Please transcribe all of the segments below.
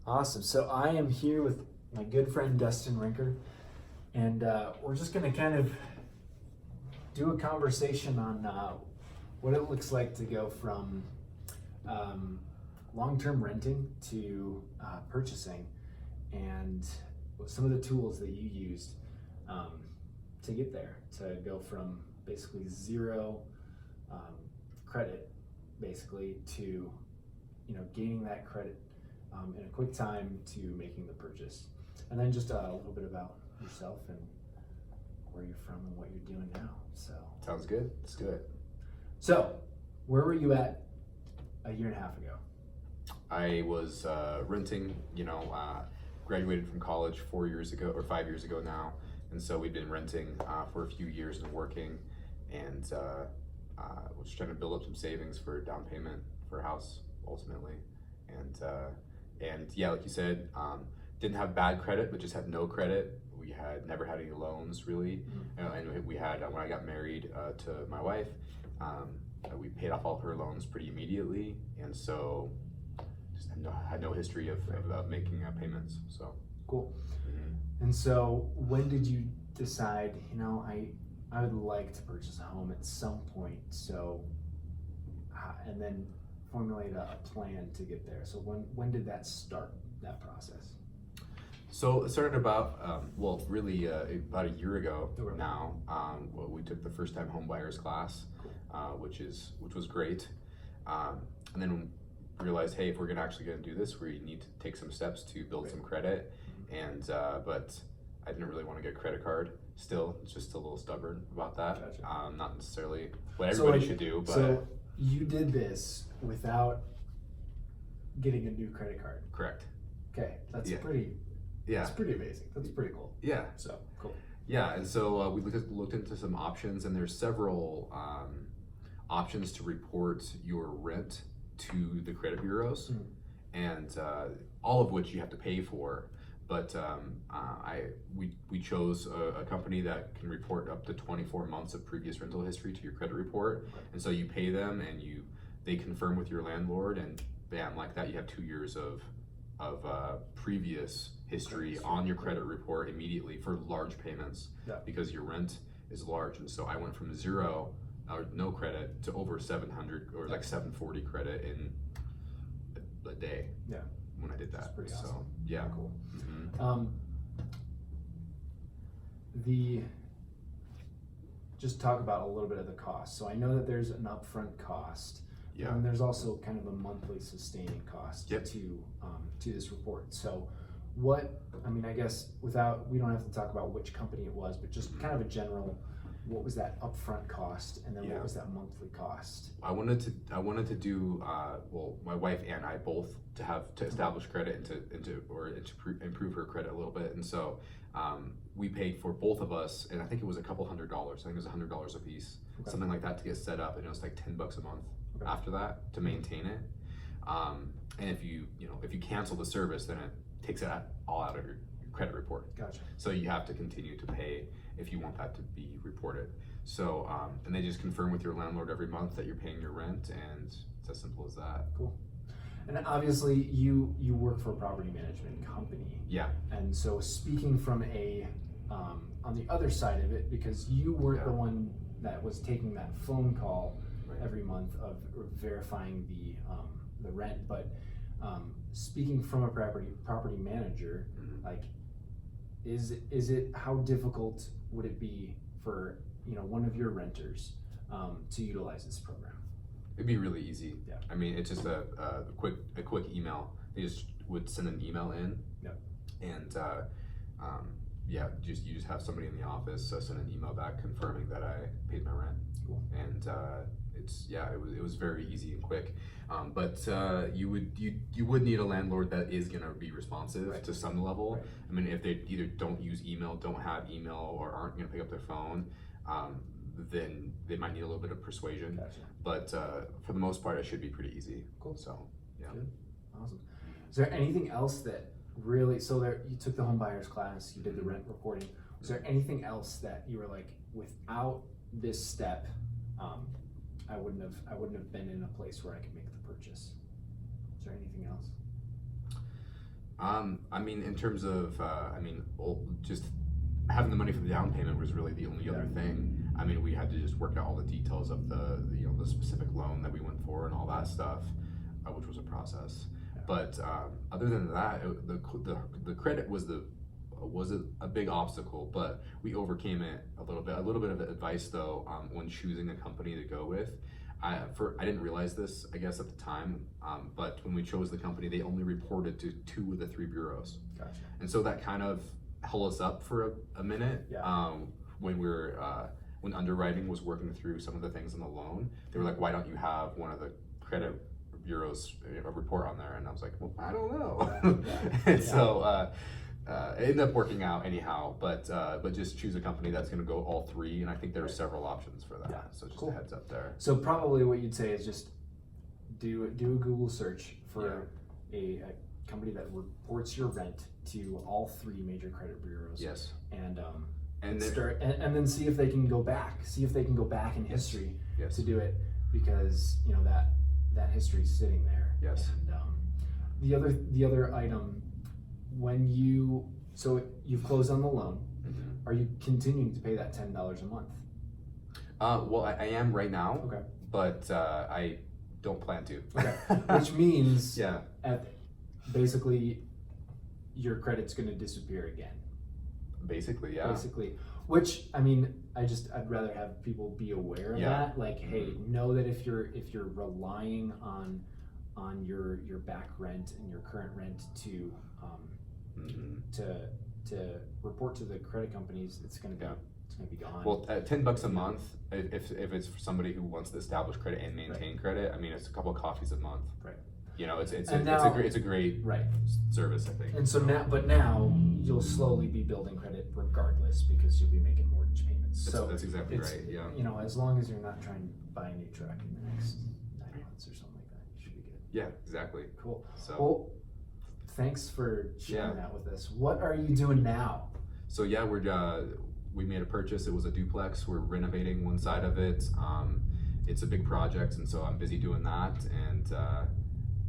Awesome. So I am here with my good friend Dustin Rinker, and we're just going to kind of do a conversation on what it looks like to go from long-term renting to purchasing, and some of the tools that you used to get there, to go from basically zero credit, basically, to gaining that credit in a quick time to making the purchase. And then just a little bit about yourself and where you're from and what you're doing now. So Sounds good. Let's do it. So where were you at a year and a half ago? I was renting, graduated from college 4 years ago or 5 years ago now. And so we've been renting for a few years and working, and was trying to build up some savings for a down payment for a house ultimately. And yeah, like you said, didn't have bad credit, but just had no credit. We had never had any loans really. And we had, when I got married to my wife, we paid off all her loans pretty immediately. And so just had no history of making payments, so. Cool. And so when did you decide, I would like to purchase a home at some point, so, and then formulate a plan to get there. So when did that start, that process? So it started about, really about a year ago now. We took the first time home buyers class, which was great. And then realized, hey, if we're actually gonna do this, we need to take some steps to build some credit. And but I didn't really want to get a credit card. Still, just a little stubborn about that. Gotcha. Not necessarily what everybody should do, but so you did this without getting a new credit card. Correct. Okay, that's pretty. Yeah, that's pretty amazing. That's pretty cool. Yeah. So cool. Yeah, and so we looked into some options, and there's several options to report your rent to the credit bureaus, and all of which you have to pay for. But we chose a company that can report up to 24 months of previous rental history to your credit report, and so you pay them, and they confirm with your landlord, and bam, like that, you have 2 years of previous history on your credit report immediately for large payments, because your rent is large. And so I went from zero or no credit to over 700 or like 740 credit in a day. Yeah. When I did that. That's pretty so awesome. yeah, cool. Mm-hmm. Just talk about a little bit of the cost. So I know that there's an upfront cost. Yeah. And there's also kind of a monthly sustaining cost Yep. to this report. So I guess we don't have to talk about which company it was, but just kind of a general, what was that upfront cost, and then what was that monthly cost? I wanted to do my wife and I both to establish credit and to improve her credit a little bit, and so we paid for both of us, and I think it was a couple $100. I think it was $100 a piece, something like that, to get set up, and it was like $10 a month after that to maintain it. And if you cancel the service, then it takes it all out of your credit report. Gotcha. So you have to continue to pay if you want that to be reported. So and they just confirm with your landlord every month that you're paying your rent, and it's as simple as that. Cool. And obviously you work for a property management company. Yeah. And so speaking from on the other side of it, because you weren't the one that was taking that phone call every month of verifying the rent, but speaking from a property manager, like, is it how difficult would it be for one of your renters to utilize this program? It'd be really easy. Yeah. I mean, it's just a quick email. They just would send an email in. Yep. And you just have somebody in the office send an email back confirming that I paid my rent. Cool. And it was very easy and quick. But you would need a landlord that is gonna be responsive to some level. Right. I mean, if they either don't use email, don't have email, or aren't gonna pick up their phone, then they might need a little bit of persuasion. Gotcha. But for the most part, it should be pretty easy. Cool. So yeah. Good. Awesome. Is there anything else that really, you took the home buyers class, you did the rent reporting. Was there anything else that you were like, without this step, I wouldn't have been in a place where I could make the purchase? Is there anything else? I mean, in terms of, just having the money for the down payment was really the only other thing. I mean, we had to just work out all the details of the specific loan that we went for and all that stuff, which was a process. Yeah. But other than that, the credit was a big obstacle, but we overcame it a little bit. A little bit of advice though, when choosing a company to go with. I didn't realize this, I guess, at the time, but when we chose the company, they only reported to 2 of the 3 bureaus. Gotcha. And so that kind of held us up for a minute. Yeah. When when underwriting was working through some of the things in the loan, they were like, "Why don't you have one of the credit bureaus report on there?" And I was like, "Well, I don't know." And so it ended up working out anyhow. But just choose a company that's going to go all 3, and I think there are several options for that. Yeah. So just Cool. a heads up there. So probably what you'd say is just do a Google search for a company that reports your rent to all 3 major credit bureaus. Yes. And And and then see if they can go back. See if they can go back in history Yes. to do it, because that history's sitting there. Yes. And the other item, so you've closed on the loan. Mhm. Are you continuing to pay that $10 a month? Well, I am right now. Okay. But I don't plan to. Okay. Which means Yeah. basically your credit's going to disappear again. Basically, yeah. Basically, which I mean, I'd rather have people be aware of that. Like, hey, know that if you're relying on your back rent and your current rent to to report to the credit companies, it's gonna be gone. Well, $10 a month, if it's for somebody who wants to establish credit and maintain credit, I mean, it's a couple of coffees a month. Right. You know, it's now- a great Right. service, I think. And so now you'll slowly be building credit regardless, because you'll be making mortgage payments. That's exactly right. Yeah. You know, as long as you're not trying to buy a new truck in the next 9 months or something like that, you should be good. Yeah, exactly. Cool. So. Well, thanks for sharing that with us. What are you doing now? So yeah, we made a purchase. It was a duplex. We're renovating one side of it. It's a big project, and so I'm busy doing that. And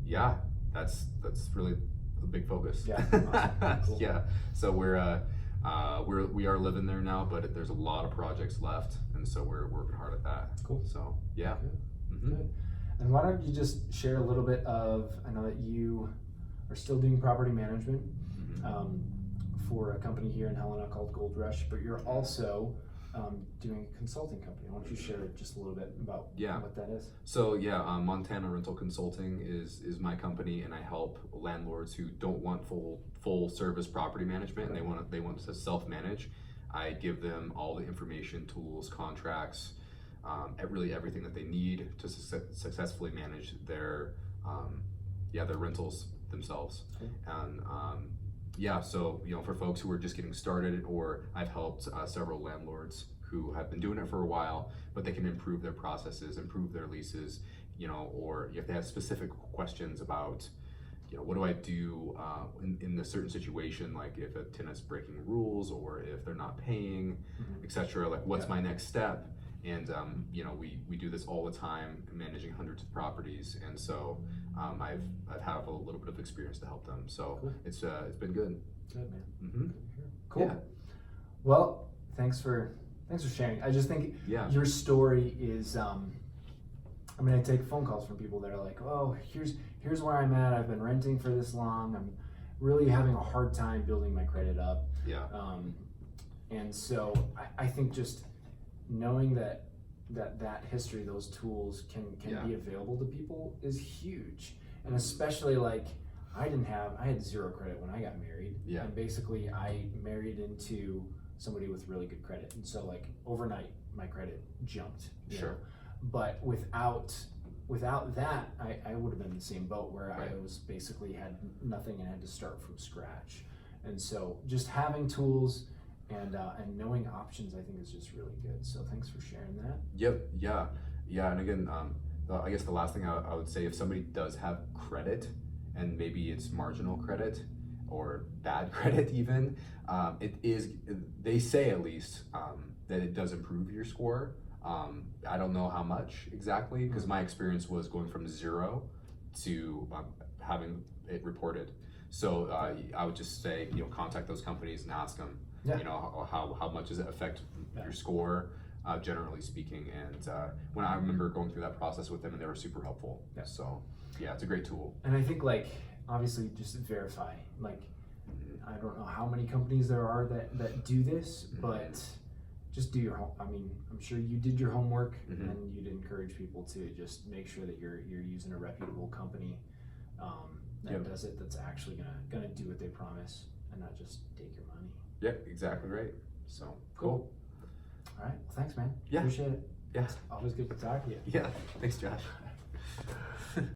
yeah, that's really a big focus. Yeah. Awesome. Cool. Yeah. So we are living there now, but there's a lot of projects left, and so we're working hard at that. Cool. So yeah. Good. Mm-hmm. Good. And why don't you just share a little bit of, I know that you are still doing property management for a company here in Helena called Gold Rush, but you're also doing a consulting company. Why don't you share just a little bit about what that is? So yeah, Montana Rental Consulting is my company, and I help landlords who don't want full service property management, and they want to self-manage. I give them all the information, tools, contracts, really everything that they need to successfully manage their rentals themselves. Okay. And so for folks who are just getting started, or I've helped several landlords who have been doing it for a while, but they can improve their processes, improve their leases, or if they have specific questions about, what do I do in a certain situation, like if a tenant's breaking rules or if they're not paying, etc. Like, what's my next step? And we do this all the time, managing hundreds of properties, and so I've had a little bit of experience to help them. So cool. It's been good. Good, man. Mm-hmm. Cool. Yeah. Well, thanks for sharing. I just think your story is. I take phone calls from people that are like, "Oh, here's where I'm at. I've been renting for this long. I'm really having a hard time building my credit up." Yeah. And so I think just knowing that history, those tools can be available to people is huge. And especially like I had 0 credit when I got married. Yeah. And basically I married into somebody with really good credit. And so like overnight my credit jumped. Sure. But without that, I would have been in the same boat where I was basically had nothing and had to start from scratch. And so just having tools and knowing options, I think, is just really good. So thanks for sharing that. Yep. Yeah. And again, I guess the last thing I would say, if somebody does have credit, and maybe it's marginal credit or bad credit even, they say at least that it does improve your score. I don't know how much exactly, because my experience was going from 0 to having it reported. So I would just say, contact those companies and ask them, Yeah. how much does it affect Yeah. your score, generally speaking. And when I remember going through that process with them, and they were super helpful. Yeah. So yeah, it's a great tool. And I think obviously just verify. I don't know how many companies there are that do this, but just do your home. I mean, I'm sure you did your homework, and you'd encourage people to just make sure that you're using a reputable company that does it. That's actually gonna do what they promise, and not just take your money. Yep, exactly right. So Cool. All right. Well, thanks, man. Yeah. Appreciate it. Yeah. It's always good to talk to you. Yeah. Thanks, Josh.